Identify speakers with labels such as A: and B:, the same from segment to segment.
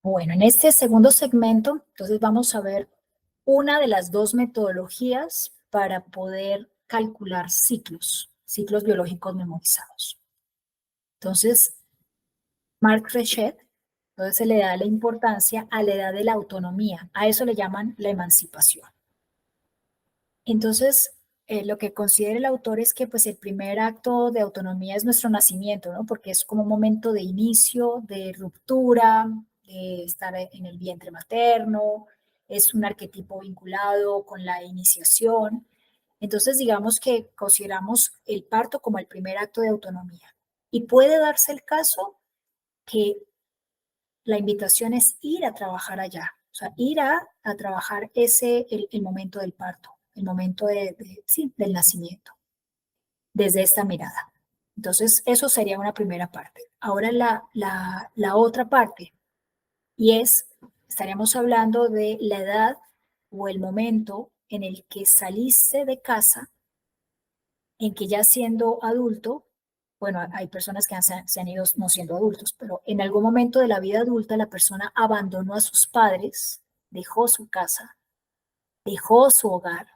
A: Bueno, en este segundo segmento, entonces vamos a ver una de las dos metodologías para poder calcular ciclos biológicos memorizados. Entonces, Mark Rechet, entonces se le da la importancia a la edad de la autonomía, a eso le llaman la emancipación. Entonces, lo que considera el autor es que pues el primer acto de autonomía es nuestro nacimiento, ¿no? Porque es como un momento de inicio, de ruptura, de estar en el vientre materno, es un arquetipo vinculado con la iniciación. Entonces, digamos que consideramos el parto como el primer acto de autonomía. Y puede darse el caso que la invitación es ir a trabajar allá, o sea, ir a trabajar el momento del parto, el momento sí, del nacimiento, desde esta mirada. Entonces, eso sería una primera parte. Ahora la otra parte, y estaríamos hablando de la edad o el momento en el que saliste de casa, en que ya siendo adulto, bueno, hay personas que se han ido no siendo adultos, pero en algún momento de la vida adulta la persona abandonó a sus padres, dejó su casa, dejó su hogar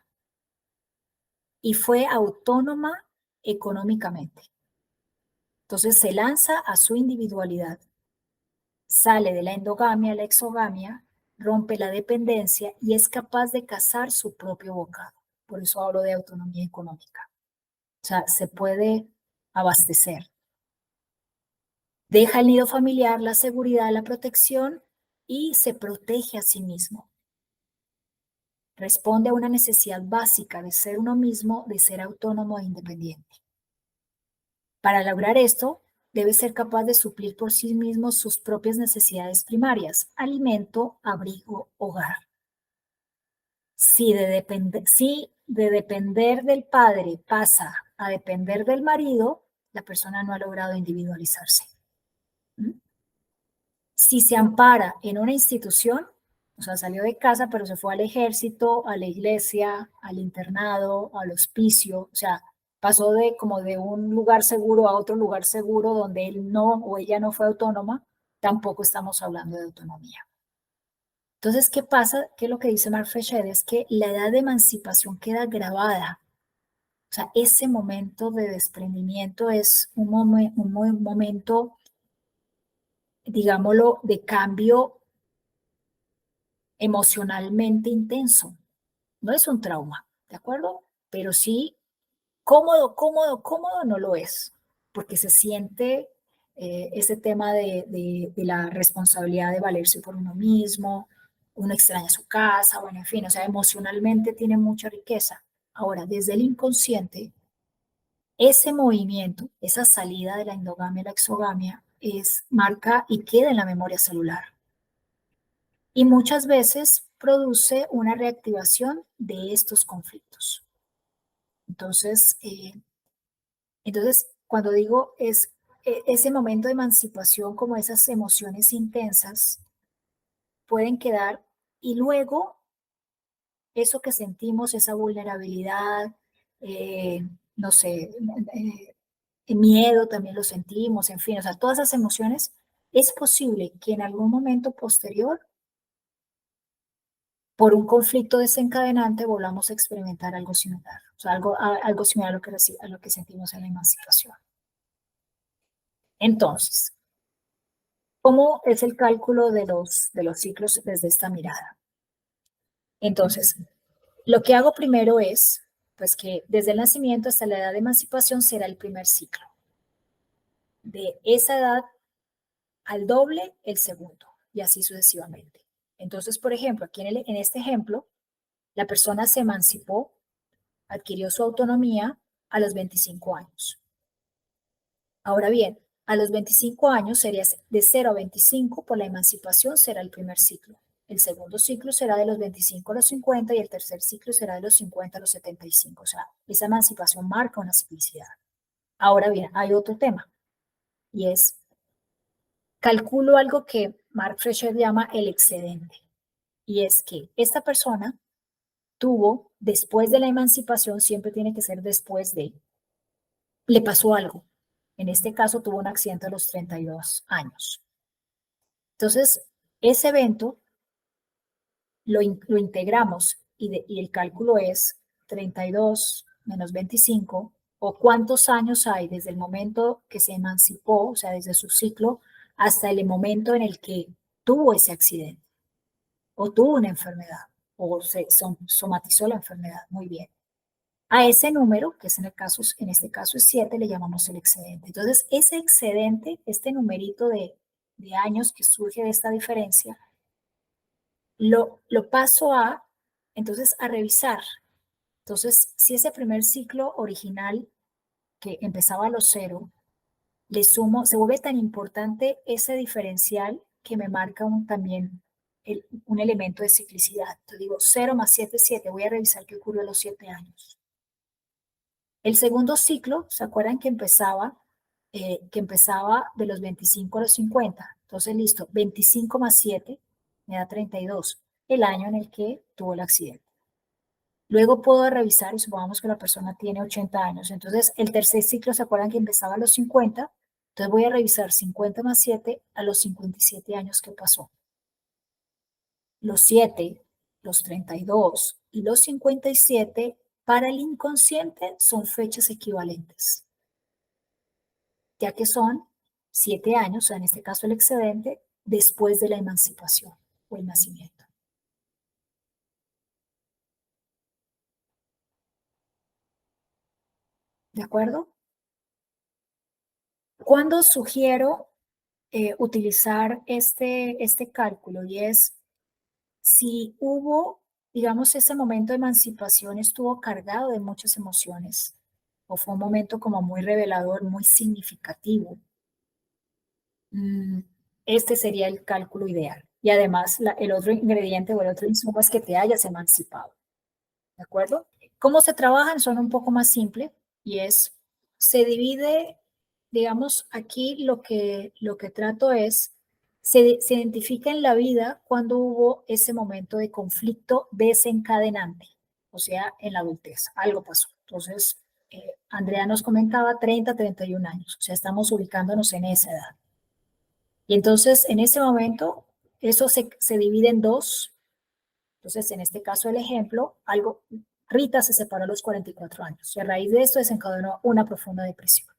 A: y fue autónoma económicamente. Entonces se lanza a su individualidad, sale de la endogamia a la exogamia, rompe la dependencia y es capaz de cazar su propio bocado. Por eso hablo de autonomía económica. O sea, se puede abastecer. Deja el nido familiar, la seguridad, la protección y se protege a sí mismo. Responde a una necesidad básica de ser uno mismo, de ser autónomo e independiente. Para lograr esto, debe ser capaz de suplir por sí mismo sus propias necesidades primarias: alimento, abrigo, hogar. Si de depender del padre pasa a depender del marido, la persona no ha logrado individualizarse. ¿Mm? Si se ampara en una institución, o sea, salió de casa, pero se fue al ejército, a la iglesia, al internado, al hospicio, o sea, pasó como de un lugar seguro a otro lugar seguro donde él no o ella no fue autónoma, tampoco estamos hablando de autonomía. Entonces, ¿qué pasa? ¿Qué es lo que dice Mark Frechet? Es que la edad de emancipación queda grabada. O sea, ese momento de desprendimiento es un momento, digámoslo, de cambio emocionalmente intenso. No es un trauma, ¿de acuerdo? Pero sí, cómodo no lo es, porque se siente ese tema de la responsabilidad de valerse por uno mismo, uno extraña su casa, bueno, en fin, o sea, emocionalmente tiene mucha riqueza. Ahora, desde el inconsciente, ese movimiento, esa salida de la endogamia a la exogamia, marca y queda en la memoria celular. Y muchas veces produce una reactivación de estos conflictos. Entonces, cuando digo ese momento de emancipación, como esas emociones intensas, pueden quedar y luego eso que sentimos, esa vulnerabilidad, no sé, miedo también lo sentimos, en fin, o sea, todas esas emociones, es posible que en algún momento posterior por un conflicto desencadenante volvamos a experimentar algo similar, o sea, algo similar a lo que sentimos en la emancipación. Entonces, ¿cómo es el cálculo de los ciclos desde esta mirada? Entonces, lo que hago primero es, pues que desde el nacimiento hasta la edad de emancipación será el primer ciclo. De esa edad al doble, el segundo, y así sucesivamente. Entonces, por ejemplo, aquí en este ejemplo, la persona se emancipó, adquirió su autonomía a los 25 años. Ahora bien, a los 25 años sería de 0 a 25, por la emancipación será el primer ciclo. El segundo ciclo será de los 25 a los 50 y el tercer ciclo será de los 50 a los 75. O sea, esa emancipación marca una ciclicidad. Ahora bien, hay otro tema y es, calculo algo que Mark Frechet llama el excedente. Y es que esta persona tuvo, después de la emancipación, siempre tiene que ser después de, le pasó algo. En este caso tuvo un accidente a los 32 años. Entonces, Ese evento lo integramos y el cálculo es 32 menos 25, o cuántos años hay desde el momento que se emancipó, o sea, desde su ciclo, hasta el momento en el que tuvo ese accidente, o tuvo una enfermedad, o se somatizó la enfermedad. Muy bien. A ese número, que es en este caso es 7, le llamamos el excedente. Entonces, ese excedente, este numerito de años que surge de esta diferencia, lo paso entonces, a revisar. Entonces, si ese primer ciclo original que empezaba a los 0, le sumo, se vuelve tan importante ese diferencial que me marca también un elemento de ciclicidad. Entonces digo, 0 más 7 es 7, voy a revisar qué ocurrió a los 7 años. El segundo ciclo, ¿se acuerdan que empezaba de los 25 a los 50? Entonces, listo, 25 más 7 me da 32, el año en el que tuvo el accidente. Luego puedo revisar y supongamos que la persona tiene 80 años. Entonces, el tercer ciclo, ¿se acuerdan que empezaba a los 50? Entonces voy a revisar 50 más 7 a los 57 años que pasó. Los 7, los 32 y los 57 para el inconsciente son fechas equivalentes, ya que son 7 años, o sea, en este caso el excedente, después de la emancipación o el nacimiento. ¿De acuerdo? ¿Cuándo sugiero utilizar este cálculo? Y es si hubo, digamos, ese momento de emancipación estuvo cargado de muchas emociones o fue un momento como muy revelador, muy significativo, mm, este sería el cálculo ideal. Y además, el otro ingrediente o el otro insumo es que te hayas emancipado. ¿De acuerdo? ¿Cómo se trabajan? Son un poco más simple y se divide, digamos, aquí lo que trato es, se identifica en la vida cuando hubo ese momento de conflicto desencadenante, o sea, en la adultez, algo pasó. Entonces, Andrea nos comentaba 30, 31 años, o sea, estamos ubicándonos en esa edad. Y entonces, en ese momento, eso se divide en dos. Entonces, en este caso, el ejemplo, Rita se separó a los 44 años y a raíz de esto desencadenó una profunda depresión.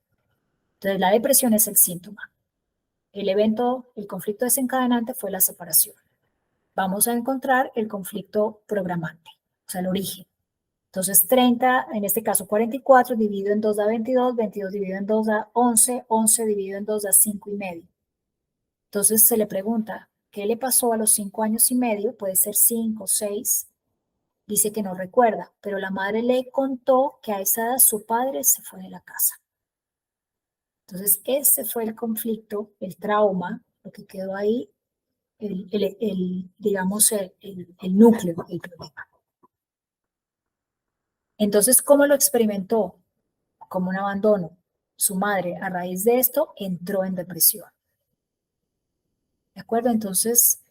A: Entonces, la depresión es el síntoma. El evento, el conflicto desencadenante fue la separación. Vamos a encontrar el conflicto programante, o sea, el origen. Entonces, 30, en este caso 44, dividido en 2 da 22, 22 dividido en 2 da 11, 11 dividido en 2 da 5 y medio. Entonces, se le pregunta, ¿qué le pasó a los 5 años y medio? Puede ser 5, 6. Dice que no recuerda, pero la madre le contó que a esa edad su padre se fue de la casa. Entonces, ese fue el conflicto, el trauma, lo que quedó ahí, digamos, el núcleo del problema. Entonces, ¿cómo lo experimentó? Como un abandono. Su madre, a raíz de esto, entró en depresión. ¿De acuerdo? Entonces,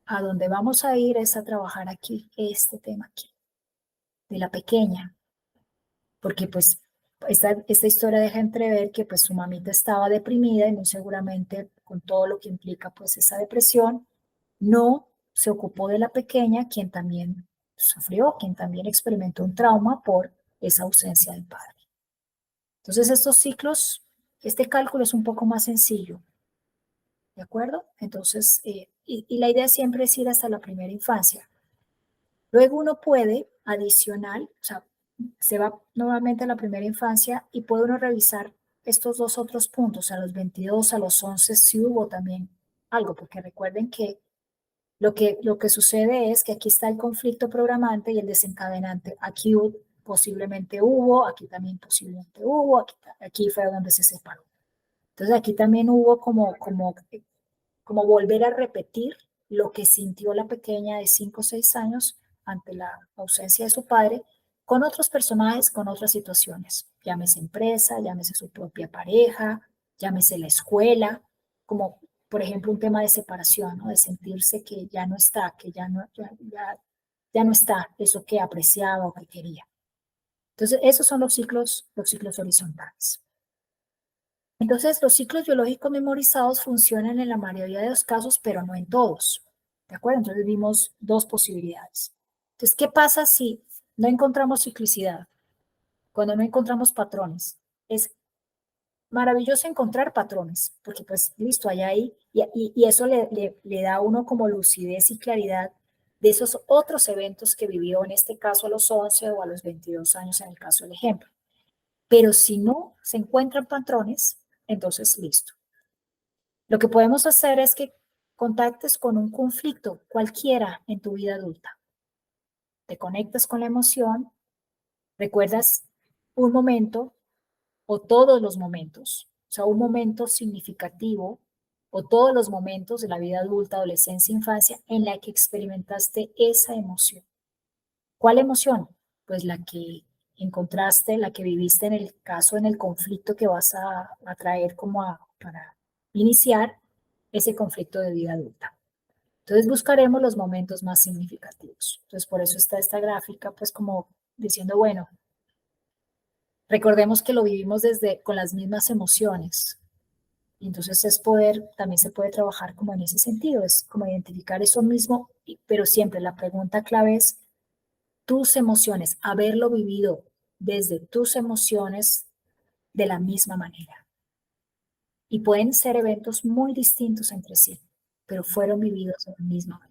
A: a donde vamos a ir es a trabajar aquí, este tema aquí, de la pequeña, porque pues esta historia deja entrever que pues su mamita estaba deprimida y muy seguramente con todo lo que implica pues esa depresión, no se ocupó de la pequeña, quien también sufrió, quien también experimentó un trauma por esa ausencia del padre. Entonces estos ciclos, este cálculo es un poco más sencillo, ¿de acuerdo? Entonces, y la idea siempre es ir hasta la primera infancia. Luego uno puede, adicional, o sea, se va nuevamente a la primera infancia y puede uno revisar estos dos otros puntos, a los 22, a los 11, si hubo también algo, porque recuerden que lo que sucede es que aquí está el conflicto programante y el desencadenante. Aquí posiblemente hubo, aquí también posiblemente hubo, aquí fue donde se separó. Entonces aquí también hubo como volver a repetir lo que sintió la pequeña de 5 o 6 años ante la ausencia de su padre, con otros personajes, con otras situaciones. Llámese empresa, llámese su propia pareja, llámese la escuela, como por ejemplo un tema de separación, ¿no? De sentirse que ya no está, que ya no está eso que apreciaba o que quería. Entonces, esos son los ciclos horizontales. Entonces, los ciclos biológicos memorizados funcionan en la mayoría de los casos, pero no en todos. ¿De acuerdo? Entonces vimos dos posibilidades. Entonces, ¿qué pasa si no encontramos ciclicidad? Cuando no encontramos patrones. Es maravilloso encontrar patrones, porque pues listo, hay ahí, y eso le da a uno como lucidez y claridad de esos otros eventos que vivió, en este caso a los 11 o a los 22 años en el caso del ejemplo. Pero si no se encuentran patrones, entonces listo. Lo que podemos hacer es que contactes con un conflicto cualquiera en tu vida adulta. Te conectas con la emoción, recuerdas un momento o todos los momentos, o sea, un momento significativo o todos los momentos de la vida adulta, adolescencia, infancia en la que experimentaste esa emoción. ¿Cuál emoción? Pues la que encontraste, la que viviste en el caso, en el conflicto que vas a traer para iniciar ese conflicto de vida adulta. Entonces buscaremos los momentos más significativos. Entonces por eso está esta gráfica, pues como diciendo, bueno, recordemos que lo vivimos con las mismas emociones. Y entonces también se puede trabajar como en ese sentido, es como identificar eso mismo, pero siempre la pregunta clave es tus emociones, haberlo vivido desde tus emociones de la misma manera. Y pueden ser eventos muy distintos entre sí, pero fueron vividos de la misma manera.